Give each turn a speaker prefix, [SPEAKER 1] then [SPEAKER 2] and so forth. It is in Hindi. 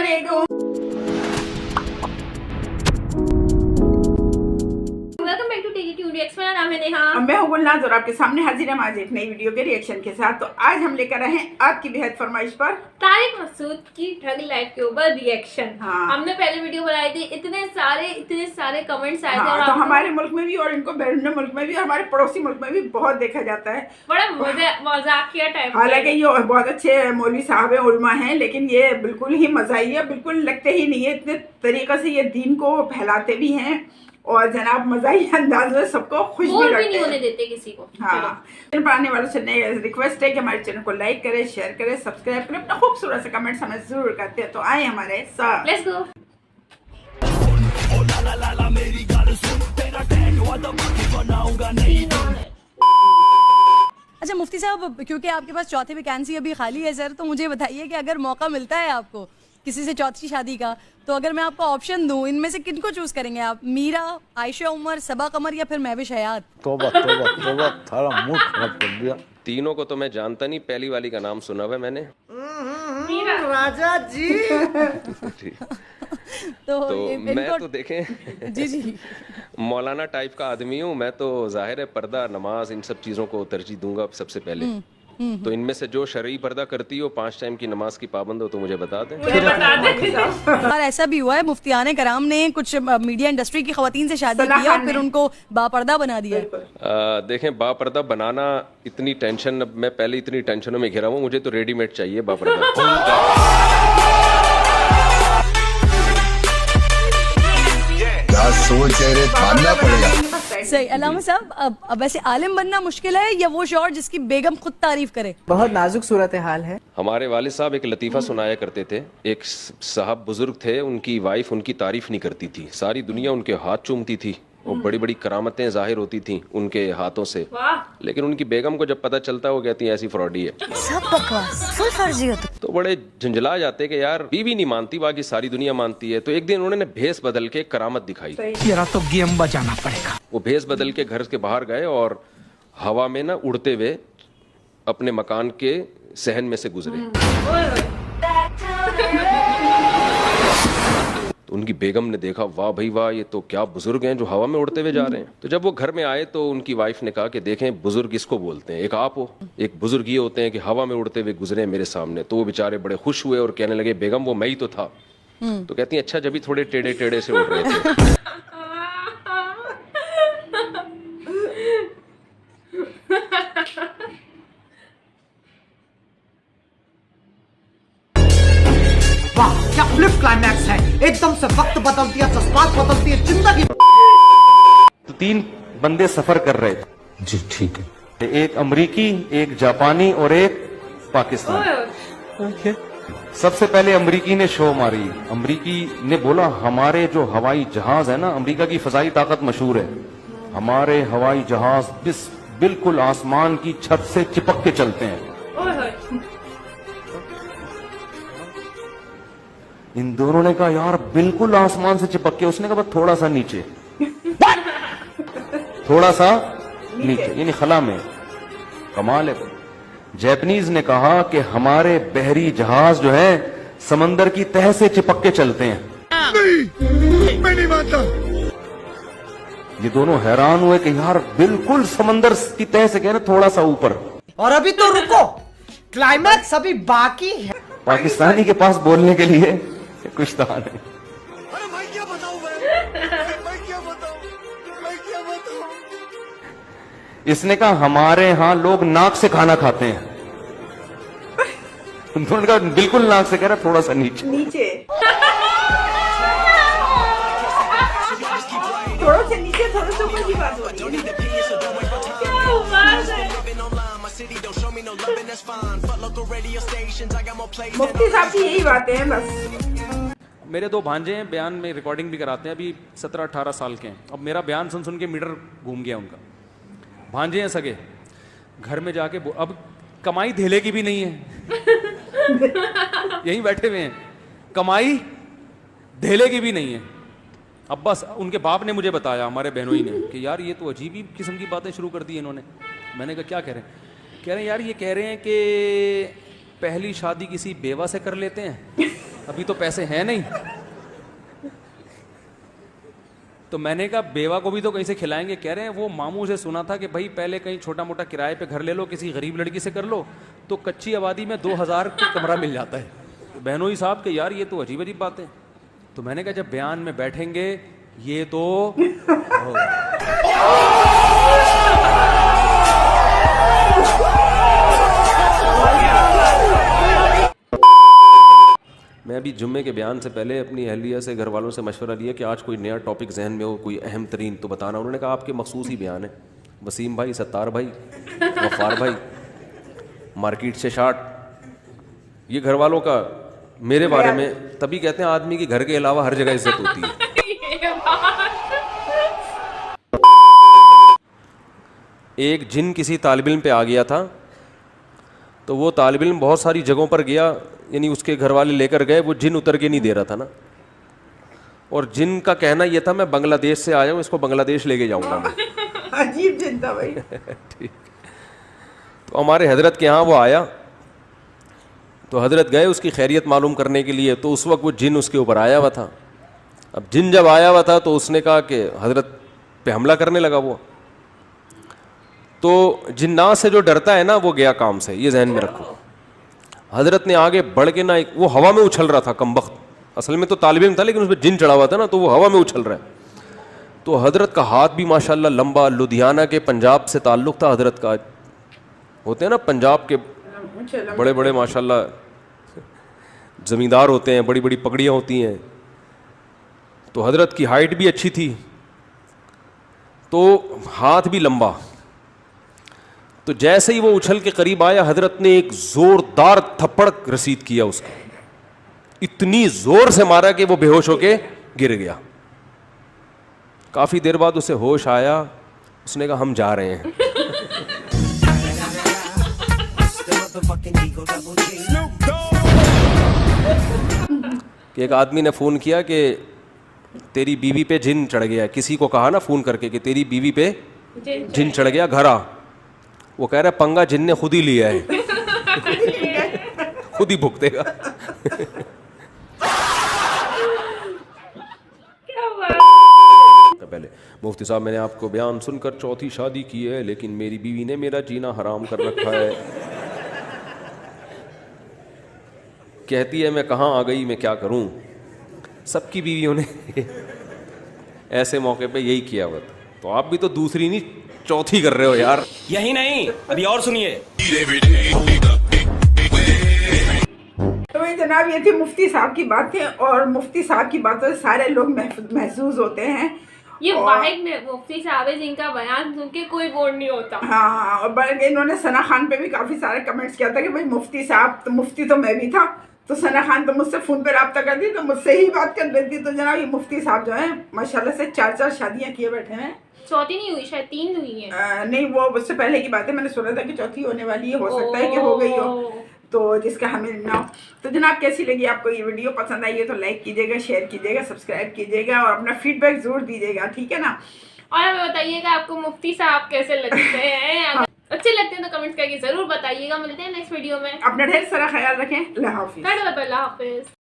[SPEAKER 1] अस्सलामुअलैकुम।
[SPEAKER 2] Welcome back to TV tune reacts. मेरा नाम है नेहा।
[SPEAKER 1] मैं हूं गुलनाज और आपके सामने हाजिर हम आज एक नई वीडियो के रिएक्शन के साथ। तो आज हम लेकर आए हैं आपकी बेहद फरमाइश पर
[SPEAKER 2] तारिक मसूद की ठग लाइफ के ऊपर रिएक्शन।
[SPEAKER 1] हाँ।
[SPEAKER 2] हमने पहले वीडियो बनाई थी, इतने सारे कमेंट्स आए थे।
[SPEAKER 1] हाँ, तो हमारे मुल्क में भी और इनको बैरून मुल्क में भी और हमारे पड़ोसी मुल्क में भी बहुत देखा जाता है।
[SPEAKER 2] बड़ा मजाकिया टाइप।
[SPEAKER 1] हालांकि ये बहुत अच्छे मौलवी साहब उलमा हैं, लेकिन ये बिल्कुल ही मज़ाही है, बिल्कुल लगते ही नहीं है। इतने तरीके से ये दीन को फैलाते भी हैं और जनाब मज़ाही अंदाज में सबको खुश भी रखते
[SPEAKER 2] नहीं होने देते किसी को।
[SPEAKER 1] हाँ, चैनल पर आने वालों से रिक्वेस्ट है कि हमारे चैनल को लाइक करें, शेयर करें, सब्सक्राइब करें, अपना खूबसूरत से कमेंट्स हमें जरूर करते हैं। तो आए हमारे साथ।
[SPEAKER 2] Let's go.
[SPEAKER 3] अच्छा मुफ्ती साहब, क्योंकि आपके पास चौथी वैकेंसी अभी खाली है सर, तो मुझे बताइए कि अगर मौका मिलता है आपको किसी से चौथी शादी का, तो अगर मैं आपको ऑप्शन दूं, इनमें से किनको चूज करेंगे आप? मीरा, आयशा उमर, सबा कमर या फिर महविश हयात?
[SPEAKER 4] तौबा तौबा तौबा, थारा मूड खराब कर दिया।
[SPEAKER 5] तीनों को तो मैं जानता नहीं, पहली वाली का नाम सुना हुआ है मैंने।
[SPEAKER 4] राजा जी
[SPEAKER 3] तो
[SPEAKER 5] मैं तो देखें
[SPEAKER 3] जी जी
[SPEAKER 5] मौलाना टाइप का आदमी हूँ मैं, तो जाहिर है पर्दा, नमाज, इन सब चीज़ों को तरजीह दूंगा सबसे पहले। तो इनमें से जो शरई पर्दा करती हो, 5 टाइम की नमाज की पाबंद हो, तो मुझे बता दें।
[SPEAKER 3] और ऐसा भी हुआ है मुफ्तियाने कराम ने कुछ मीडिया इंडस्ट्री की खवातीन से शादी की और फिर उनको बापर्दा बना दिया।
[SPEAKER 5] देखें, बापर्दा बनाना इतनी टेंशन, अब मैं पहले इतनी टेंशनों में घिरा हूँ, मुझे तो रेडीमेड चाहिए बापर्दा।
[SPEAKER 4] सोच रहे मानना पड़ेगा।
[SPEAKER 3] सही। अलामा साहब, अब वैसे आलिम बनना मुश्किल है या वो शौहर जिसकी बेगम खुद तारीफ करे?
[SPEAKER 6] बहुत नाजुक सूरत हाल है।
[SPEAKER 5] हमारे वालिद साहब एक लतीफ़ा सुनाया करते थे। एक साहब बुजुर्ग थे, उनकी वाइफ उनकी तारीफ नहीं करती थी, सारी दुनिया उनके हाथ चूमती थी और बड़ी बड़ी करामतें जाहिर होती थी उनके हाथों से। लेकिन उनकी बेगम को जब पता चलता है, वो कहती है ऐसी फ्रॉडी है, सब बकवास, फुल फर्जी होता। तो बड़े झंझला जाते कि यार बीवी नहीं मानती, बाकी सारी दुनिया मानती है। तो एक दिन उन्होंने भेस बदल के करामत दिखाई।
[SPEAKER 6] तो गेम बजाना पड़ेगा।
[SPEAKER 5] वो भेस बदल के घर के बाहर गए और हवा में ना उड़ते हुए अपने मकान के सहन में से गुजरे। उनकी बेगम ने देखा, वाह भाई वाह, ये तो क्या बुजुर्ग हैं जो हवा में उड़ते हुए जा रहे हैं। तो जब वो घर में आए तो उनकी वाइफ ने कहा कि देखें, बुजुर्ग इसको बोलते हैं, एक आप हो, एक बुजुर्ग ये होते हैं कि हवा में उड़ते हुए गुजरे मेरे सामने। तो वो बेचारे बड़े खुश हुए और कहने लगे, बेगम वो मैं ही तो था। तो कहती है, अच्छा, जब भी थोड़े टेढ़े टेढ़े से उड़ रहे थे।
[SPEAKER 6] वाह क्या फ्लिप क्लाइमैक्स है, एकदम से वक्त बदल दिया, जज्बात बदलती है, जिंदगी।
[SPEAKER 7] तो 3 बंदे सफर कर रहे थे।
[SPEAKER 4] जी ठीक है।
[SPEAKER 7] एक अमरीकी, एक जापानी और एक पाकिस्तानी। सबसे पहले अमरीकी ने शो मारी। अमरीकी ने बोला, हमारे जो हवाई जहाज है ना, अमरीका की फजाई ताकत मशहूर है, हमारे हवाई जहाज बिल्कुल आसमान की छत से चिपक के चलते हैं। इन दोनों ने कहा, यार बिल्कुल आसमान से चिपक के? उसने कहा, थोड़ा सा नीचे। थोड़ा सा नीचे यानी खला में। कमाल है। जैपनीज ने कहा कि हमारे बहरी जहाज जो है समंदर की तह से चिपक के चलते हैं। नहीं, मैं नहीं मानता। ये दोनों हैरान हुए कि यार बिल्कुल समंदर की तह से कह रहे, थोड़ा सा ऊपर।
[SPEAKER 6] और अभी तो रुको, क्लाइमैक्स अभी बाकी है।
[SPEAKER 7] पाकिस्तानी के पास बोलने के लिए कुछ था नहीं। इसने कहा, हमारे यहाँ लोग नाक से खाना खाते हैं। उन्होंने कहा, बिल्कुल नाक से, कह रहा थोड़ा सा नीचे।
[SPEAKER 1] थोड़ा सा नीचे, थोड़ा सा ऊपर की बात हो रही है।
[SPEAKER 2] क्या बात है।
[SPEAKER 1] मुफ्ती साहब की यही बातें हैं बस।
[SPEAKER 8] मेरे 2 भांजे हैं, बयान में रिकॉर्डिंग भी कराते हैं, अभी 17-18 साल के हैं। अब मेरा बयान सुन सुन के मीटर घूम गया उनका। भांजे हैं सगे, घर में जाके अब कमाई धेले की भी नहीं है। यहीं बैठे हुए हैं, कमाई धेले की भी नहीं है। अब बस उनके बाप ने मुझे बताया, हमारे बहनोई ने, कि यार ये तो अजीब ही किस्म की बातें शुरू कर दी इन्होंने। मैंने कहा क्या कह रहे हैं? कह रहे हैं यार ये कह रहे हैं कि पहली शादी किसी बेवा से कर लेते हैं अभी तो पैसे हैं नहीं। तो मैंने कहा बेवा को भी तो कहीं से खिलाएंगे। कह रहे हैं वो मामू से सुना था कि भाई पहले कहीं छोटा मोटा किराए पे घर ले लो, किसी गरीब लड़की से कर लो, तो कच्ची आबादी में 2000 का कमरा मिल जाता है। तो बहनोई साहब के यार ये तो अजीब अजीब बातें। तो मैंने कहा जब बयान में बैठेंगे ये तो होगा। मैं अभी जुम्मे के बयान से पहले अपनी अहलिया से, घर वालों से मशवरा लिया कि आज कोई नया टॉपिक जहन में हो, कोई अहम तरीन तो बताना। उन्होंने कहा आपके मखसूस ही बयान है, वसीम भाई, सत्तार भाई, गफ्फार भाई, मार्केट से शार्ट, ये घर वालों का मेरे बारे में। तभी कहते हैं आदमी की घर के अलावा हर जगह इज्जत होती है। एक जिन किसी तालिब इल्म पे आ गया था, तो वो तालिब इल्म बहुत सारी जगहों पर गया, यानी उसके घर वाले लेकर गए, वो जिन उतर के नहीं दे रहा था ना। और जिन का कहना यह था मैं बांग्लादेश से आया हूँ, इसको बांग्लादेश लेके जाऊंगा मैं।
[SPEAKER 1] अजीब जिन था भाई।
[SPEAKER 8] ठीक। तो हमारे हजरत के यहाँ वो आया, तो हजरत गए उसकी खैरियत मालूम करने के लिए। तो उस वक्त वो जिन उसके ऊपर आया हुआ था। अब जिन जब आया हुआ था तो उसने कहा कि हजरत पे हमला करने लगा वो। तो जिन्नात से जो डरता है ना वो गया काम से, ये जहन में रखो। हजरत ने आगे बढ़ के ना, वो हवा में उछल रहा था कमबख्त, असल में तो तालिब इल्म था लेकिन उसमें जिन चढ़ा हुआ था ना, तो वो हवा में उछल रहा है। तो हजरत का हाथ भी माशाल्लाह लंबा, लुधियाना के पंजाब से ताल्लुक़ था हजरत का। होते हैं ना पंजाब के बड़े बड़े माशाल्लाह ज़मींदार होते हैं, बड़ी बड़ी पगड़ियाँ होती हैं। तो हजरत की हाइट भी अच्छी थी, तो हाथ भी लंबा। तो जैसे ही वो उछल के करीब आया, हजरत ने एक जोरदार थप्पड़ रसीद किया उसको, इतनी जोर से मारा कि वो बेहोश होके गिर गया। काफी देर बाद उसे होश आया, उसने कहा हम जा रहे हैं। कि एक आदमी ने फोन किया कि तेरी बीवी पे जिन चढ़ गया। किसी को कहा ना फोन करके कि तेरी बीवी पे जिन चढ़ गया, घर आ। वो कह रहा है पंगा जिन ने खुद ही लिया है, खुद ही भुगतेगा। पहले मुफ्ती साहब, मैंने आपको बयान सुनकर चौथी शादी की है, लेकिन मेरी बीवी ने मेरा जीना हराम कर रखा है। कहती है मैं कहाँ आ गई, मैं क्या करूं। सबकी बीवियों ने ऐसे मौके पे यही किया हुआ था। तो आप भी तो दूसरी नहीं चौथी कर रहे हो यार।
[SPEAKER 9] यही नहीं, अभी और सुनिए।
[SPEAKER 1] तो ये जनाब, ये थी मुफ्ती साहब की बातें। और मुफ्ती साहब की बातों से सारे लोग महसूस होते हैं।
[SPEAKER 2] ये वाहिद में मुफ्ती साहब है जिनका बयान सुन के कोई बोर नहीं होता।
[SPEAKER 1] हाँ, और बल्कि इन्होंने सना खान पे भी काफी सारे कमेंट्स किया था कि भाई मुफ्ती साहब, तो मुफ्ती तो मैं भी था, तो सना खान तो मुझसे फ़ोन पे रब्ता करती, तो मुझसे ही बात कर लेती। तो जनाब ये मुफ्ती साहब जो है माशाल्लाह से 4 शादियाँ किए बैठे हैं।
[SPEAKER 2] चौथी नहीं हुई, शायद 3 हुई है।
[SPEAKER 1] नहीं, वो उससे पहले की बात है, मैंने सुना था कि चौथी होने वाली है, हो सकता है कि हो गई हो, तो जिसका हमें ना हो। तो जनाब कैसी लगी आपको ये वीडियो? पसंद आई है तो लाइक कीजिएगा, शेयर कीजिएगा, सब्सक्राइब कीजिएगा और अपना फीडबैक ज़रूर दीजिएगा, ठीक है ना।
[SPEAKER 2] और हमें बताइएगा आपको मुफ्ती साहब कैसे लगते हैं। अगर अच्छे लगते हैं तो कमेंट्स करके जरूर बताइएगा। मिलते हैं नेक्स्ट वीडियो में।
[SPEAKER 1] अपना ढेर सारा ख्याल रखें। अल्लाह हाफिज़।
[SPEAKER 2] अल्लाह हाफिज़।